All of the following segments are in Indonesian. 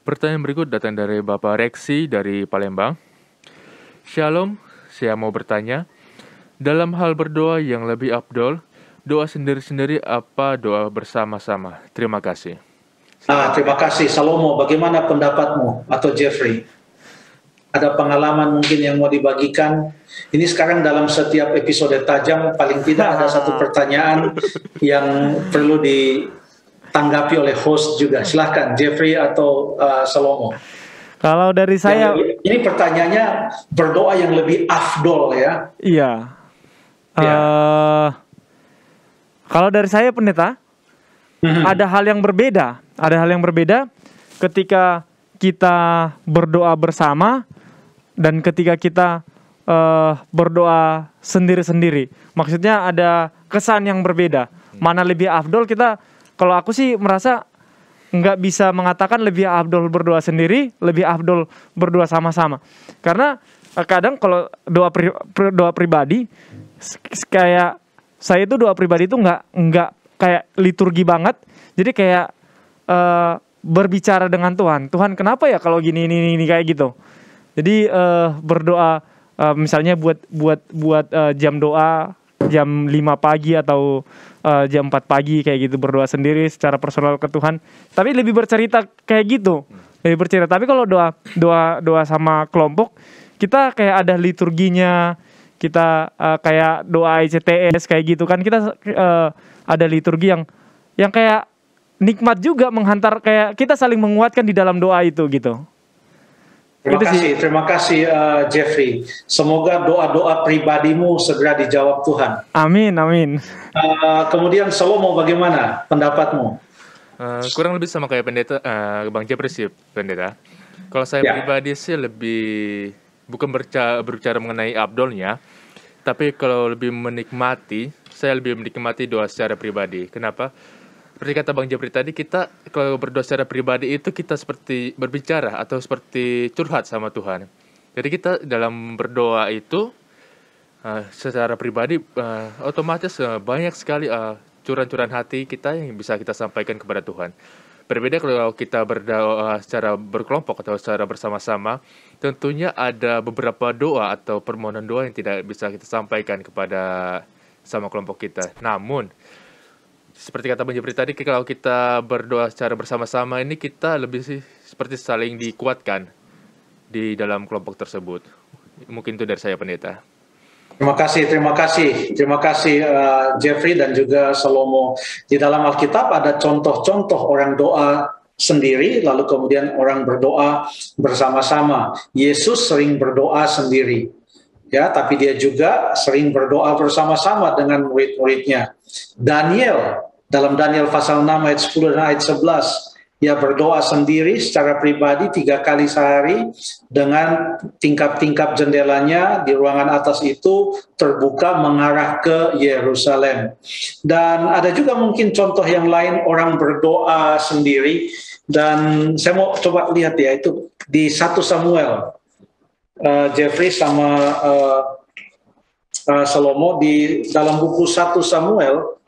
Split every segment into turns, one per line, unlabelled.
Pertanyaan berikut datang dari Bapak Reksi dari Palembang. Shalom, saya mau bertanya, dalam hal berdoa yang lebih afdol, doa sendiri-sendiri apa doa bersama-sama? Terima kasih.
Terima kasih. Salomo, bagaimana pendapatmu atau Jeffrey? Ada pengalaman mungkin yang mau dibagikan? Ini sekarang dalam setiap episode tajam, paling tidak ada satu pertanyaan yang perlu ditanggapi oleh host juga. Silahkan, Jeffrey atau Salomo.
Kalau dari saya,
ini pertanyaannya berdoa yang lebih afdol ya?
Iya. Kalau dari saya, pendeta, ada hal yang berbeda. Ada hal yang berbeda ketika kita berdoa bersama dan ketika kita berdoa sendiri-sendiri. Maksudnya ada kesan yang berbeda. Mana lebih afdol, kalau aku sih merasa nggak bisa mengatakan lebih afdol berdoa sendiri, lebih afdol berdoa sama-sama. Karena kadang kalau doa pribadi, kayak saya itu doa pribadi itu nggak kayak liturgi banget. Jadi kayak berbicara dengan Tuhan. Tuhan, kenapa ya kalau gini kayak gitu. Jadi berdoa misalnya buat jam doa jam 5 pagi atau jam 4 pagi kayak gitu, berdoa sendiri secara personal ke Tuhan. Tapi lebih bercerita kayak gitu. Lebih bercerita. Tapi kalau doa sama kelompok, kita kayak ada liturginya. Kita kayak doa ICTS kayak gitu kan, kita ada liturgi yang kayak nikmat juga menghantar, kayak kita saling menguatkan di dalam doa itu gitu.
Terima kasih Jeffrey. Semoga doa-doa pribadimu segera dijawab Tuhan.
Amin.
Kemudian Salomo, bagaimana pendapatmu?
Kurang lebih sama kayak pendeta, Bang Jeffrey sih, pendeta. Kalau saya pribadi sih lebih bukan berbicara mengenai abdolnya, tapi kalau lebih menikmati, saya lebih menikmati doa secara pribadi. Kenapa? Seperti kata Bang Jeffrey tadi, kita kalau berdoa secara pribadi itu kita seperti berbicara atau seperti curhat sama Tuhan. Jadi kita dalam berdoa itu secara pribadi otomatis banyak sekali curahan-curahan hati kita yang bisa kita sampaikan kepada Tuhan. Berbeda kalau kita berdoa secara berkelompok atau secara bersama-sama, tentunya ada beberapa doa atau permohonan doa yang tidak bisa kita sampaikan kepada sama kelompok kita. Namun, seperti kata Bang Jeffrey tadi, kalau kita berdoa secara bersama-sama ini kita lebih seperti saling dikuatkan di dalam kelompok tersebut. Mungkin itu dari saya, pendeta.
Terima kasih Jeffrey dan juga Salomo. Di dalam Alkitab ada contoh-contoh orang doa sendiri, lalu kemudian orang berdoa bersama-sama. Yesus sering berdoa sendiri, ya, tapi dia juga sering berdoa bersama-sama dengan murid-muridnya. Daniel, dalam Daniel pasal 6 ayat 10 dan ayat 11, dia berdoa sendiri secara pribadi 3 kali sehari dengan tingkap-tingkap jendelanya di ruangan atas itu terbuka mengarah ke Yerusalem. Dan ada juga mungkin contoh yang lain orang berdoa sendiri, dan saya mau coba lihat ya, itu di 1 Samuel. Jeffrey sama Salomo, di dalam buku 1 Samuel,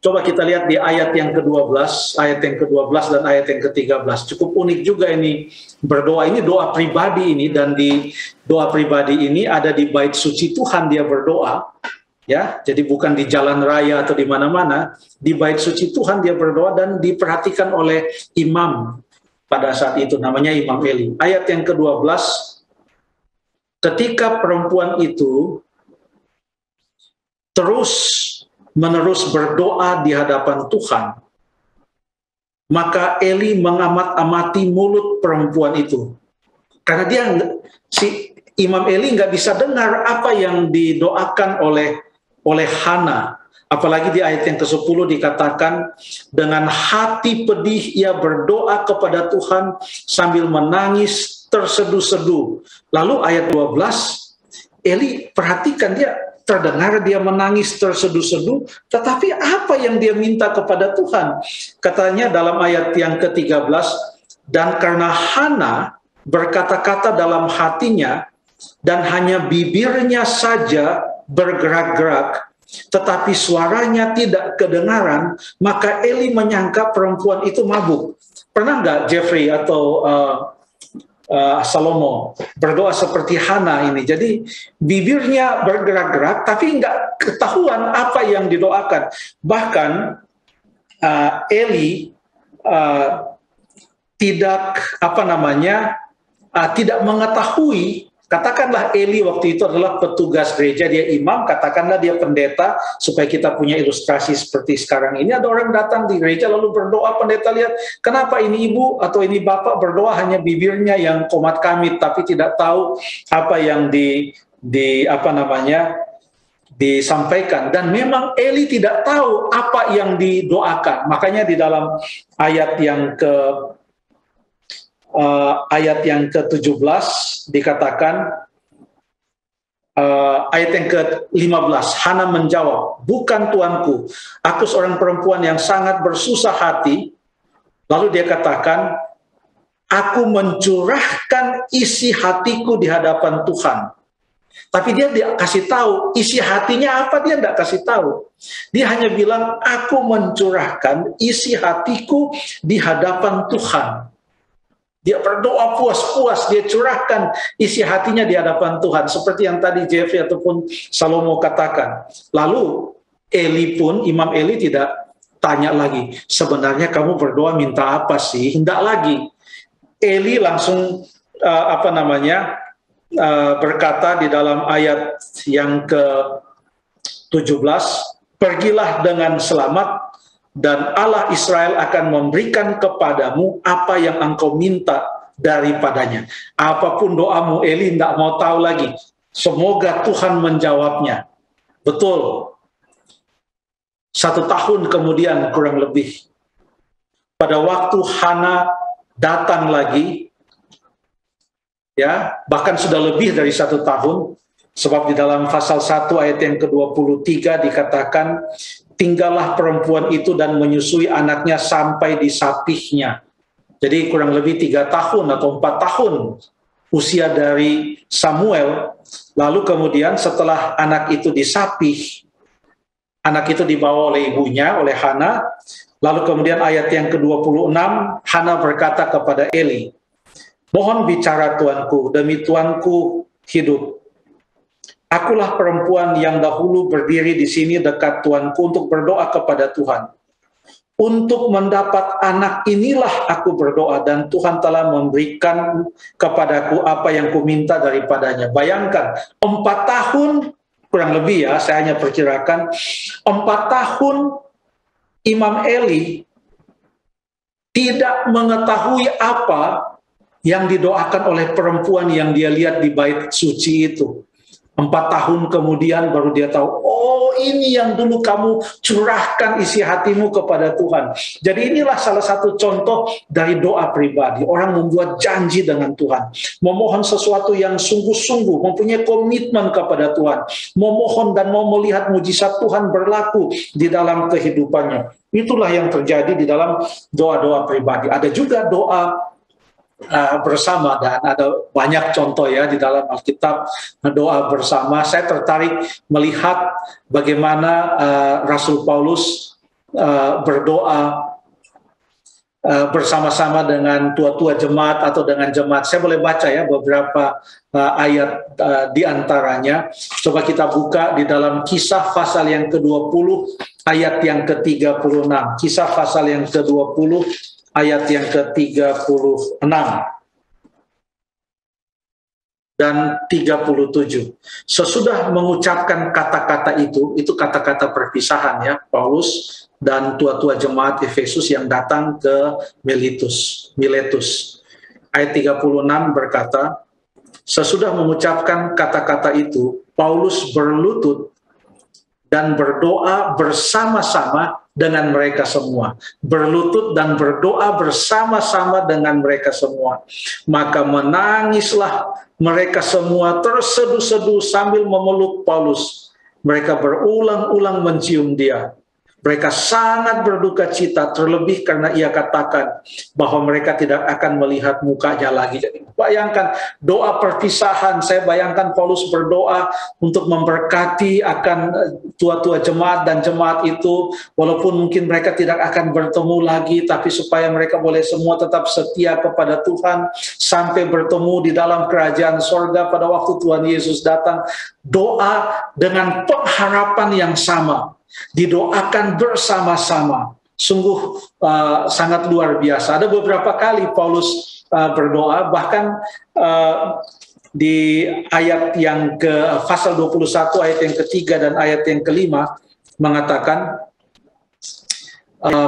coba kita lihat di ayat yang ke-12, ayat yang ke-12 dan ayat yang ke-13. Cukup unik juga ini berdoa, ini doa pribadi ini, dan di doa pribadi ini ada di bait suci Tuhan dia berdoa, ya. Jadi bukan di jalan raya atau di mana-mana, di bait suci Tuhan dia berdoa dan diperhatikan oleh imam pada saat itu, namanya Imam Eli. Ayat yang ke-12, ketika perempuan itu terus-menerus berdoa di hadapan Tuhan, maka Eli mengamat-amati mulut perempuan itu. Karena si Imam Eli nggak bisa dengar apa yang didoakan oleh Hana. Apalagi di ayat yang ke-10 dikatakan, dengan hati pedih ia berdoa kepada Tuhan sambil menangis terseduh-seduh. Lalu ayat 12, Eli perhatikan, dia terdengar dia menangis terseduh-seduh, tetapi apa yang dia minta kepada Tuhan? Katanya dalam ayat yang ke-13, dan karena Hana berkata-kata dalam hatinya, dan hanya bibirnya saja bergerak-gerak, tetapi suaranya tidak kedengaran, maka Eli menyangka perempuan itu mabuk. Pernah nggak Jeffrey atau Salomo berdoa seperti Hana ini? Jadi bibirnya bergerak-gerak, tapi nggak ketahuan apa yang didoakan. Bahkan Eli tidak mengetahui. Katakanlah Eli waktu itu adalah petugas gereja, dia imam, katakanlah dia pendeta, supaya kita punya ilustrasi seperti sekarang ini. Ada orang datang di gereja lalu berdoa, pendeta lihat, kenapa ini ibu atau ini bapak berdoa hanya bibirnya yang komat kamit, tapi tidak tahu apa yang disampaikan. Dan memang Eli tidak tahu apa yang didoakan. Makanya di dalam ayat yang ke-17 dikatakan, ayat yang ke-15, Hana menjawab, bukan tuanku, aku seorang perempuan yang sangat bersusah hati. Lalu dia katakan, aku mencurahkan isi hatiku di hadapan Tuhan. Tapi dia kasih tahu isi hatinya apa, dia tidak kasih tahu. Dia hanya bilang, aku mencurahkan isi hatiku di hadapan Tuhan. Dia berdoa puas-puas, dia curahkan isi hatinya di hadapan Tuhan. Seperti yang tadi Jeffrey ataupun Salomo katakan. Lalu Imam Eli tidak tanya lagi, sebenarnya kamu berdoa minta apa sih? Tidak lagi. Eli langsung berkata di dalam ayat yang ke-17, pergilah dengan selamat, dan Allah Israel akan memberikan kepadamu apa yang engkau minta daripadanya. Apapun doamu, Eli tidak mau tahu lagi. Semoga Tuhan menjawabnya. Betul. 1 tahun kemudian kurang lebih, pada waktu Hana datang lagi, ya, bahkan sudah lebih dari 1 tahun, sebab di dalam pasal 1 ayat yang ke-23 dikatakan, tinggallah perempuan itu dan menyusui anaknya sampai disapihnya. Jadi kurang lebih 3 tahun atau 4 tahun usia dari Samuel. Lalu kemudian setelah anak itu disapih, anak itu dibawa oleh ibunya, oleh Hana. Lalu kemudian ayat yang ke-26, Hana berkata kepada Eli, mohon bicara tuanku, demi tuanku hidup. Akulah perempuan yang dahulu berdiri di sini dekat tuanku untuk berdoa kepada Tuhan. Untuk mendapat anak inilah aku berdoa, dan Tuhan telah memberikan kepadaku apa yang kuminta daripadanya. Bayangkan, 4 tahun, kurang lebih ya, saya hanya perkirakan, 4 tahun Imam Eli tidak mengetahui apa yang didoakan oleh perempuan yang dia lihat di bait suci itu. 4 tahun kemudian baru dia tahu, oh ini yang dulu kamu curahkan isi hatimu kepada Tuhan. Jadi inilah salah satu contoh dari doa pribadi. Orang membuat janji dengan Tuhan, memohon sesuatu yang sungguh-sungguh, mempunyai komitmen kepada Tuhan, memohon dan mau melihat mujizat Tuhan berlaku di dalam kehidupannya. Itulah yang terjadi di dalam doa-doa pribadi. Ada juga doa bersama, dan ada banyak contoh ya di dalam Alkitab doa bersama. Saya tertarik melihat bagaimana Rasul Paulus berdoa bersama-sama dengan tua-tua jemaat atau dengan jemaat. Saya boleh baca ya beberapa ayat di antaranya. Coba kita buka di dalam Kisah pasal yang ke-20 ayat yang ke-36. Kisah pasal yang ke-20 ayat yang ke-36 dan 37. Sesudah mengucapkan kata-kata itu kata-kata perpisahan ya, Paulus dan tua-tua jemaat Efesus yang datang ke Miletus. Ayat 36 berkata, sesudah mengucapkan kata-kata itu, Paulus berlutut dan berdoa bersama-sama dengan mereka semua. Berlutut dan berdoa bersama-sama dengan mereka semua. Maka menangislah mereka semua terseduh-seduh sambil memeluk Paulus. Mereka berulang-ulang mencium dia. Mereka sangat berduka cita, terlebih karena ia katakan bahwa mereka tidak akan melihat mukanya lagi. Jadi bayangkan doa perpisahan, saya bayangkan Paulus berdoa untuk memberkati akan tua-tua jemaat dan jemaat itu, walaupun mungkin mereka tidak akan bertemu lagi, tapi supaya mereka boleh semua tetap setia kepada Tuhan, sampai bertemu di dalam kerajaan sorga pada waktu Tuhan Yesus datang. Doa dengan pengharapan yang sama, didoakan bersama-sama, sungguh sangat luar biasa. Ada beberapa kali Paulus berdoa, bahkan di ayat yang ke pasal 21 ayat yang ketiga dan ayat yang kelima mengatakan,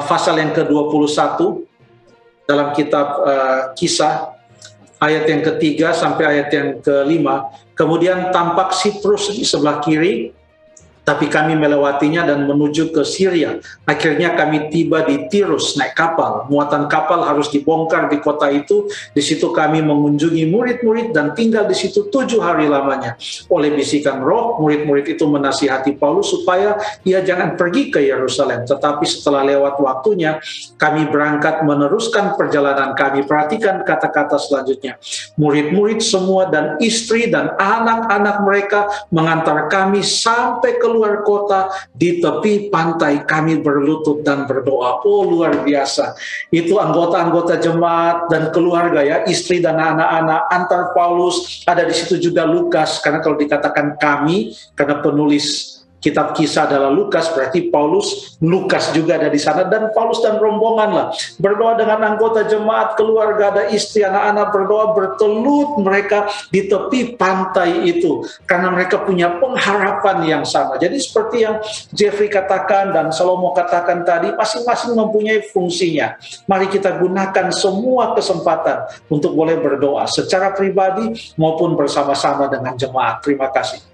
pasal yang ke-21 dalam kitab Kisah ayat yang ketiga sampai ayat yang kelima, kemudian tampak Siprus di sebelah kiri, tapi kami melewatinya dan menuju ke Syria. Akhirnya kami tiba di Tirus, naik kapal. Muatan kapal harus dibongkar di kota itu. Di situ kami mengunjungi murid-murid dan tinggal di situ 7 hari lamanya. Oleh bisikan roh, murid-murid itu menasihati Paulus supaya ia jangan pergi ke Yerusalem. Tetapi setelah lewat waktunya, kami berangkat meneruskan perjalanan kami. Perhatikan kata-kata selanjutnya. Murid-murid semua dan istri dan anak-anak mereka mengantar kami sampai keluar kota. Di tepi pantai kami berlutut dan berdoa. Oh, luar biasa. Itu anggota-anggota jemaat dan keluarga ya, istri dan anak-anak antar Paulus. Ada di situ juga Lukas, karena kalau dikatakan kami, karena penulis kitab Kisah adalah Lukas, berarti Paulus, Lukas juga ada di sana, dan Paulus dan rombongan lah berdoa dengan anggota jemaat, keluarga, ada istri, anak-anak, berdoa bertelut mereka di tepi pantai itu karena mereka punya pengharapan yang sama. Jadi seperti yang Jeffrey katakan dan Salomo katakan tadi, masing-masing mempunyai fungsinya. Mari kita gunakan semua kesempatan untuk boleh berdoa secara pribadi maupun bersama-sama dengan jemaat. Terima kasih.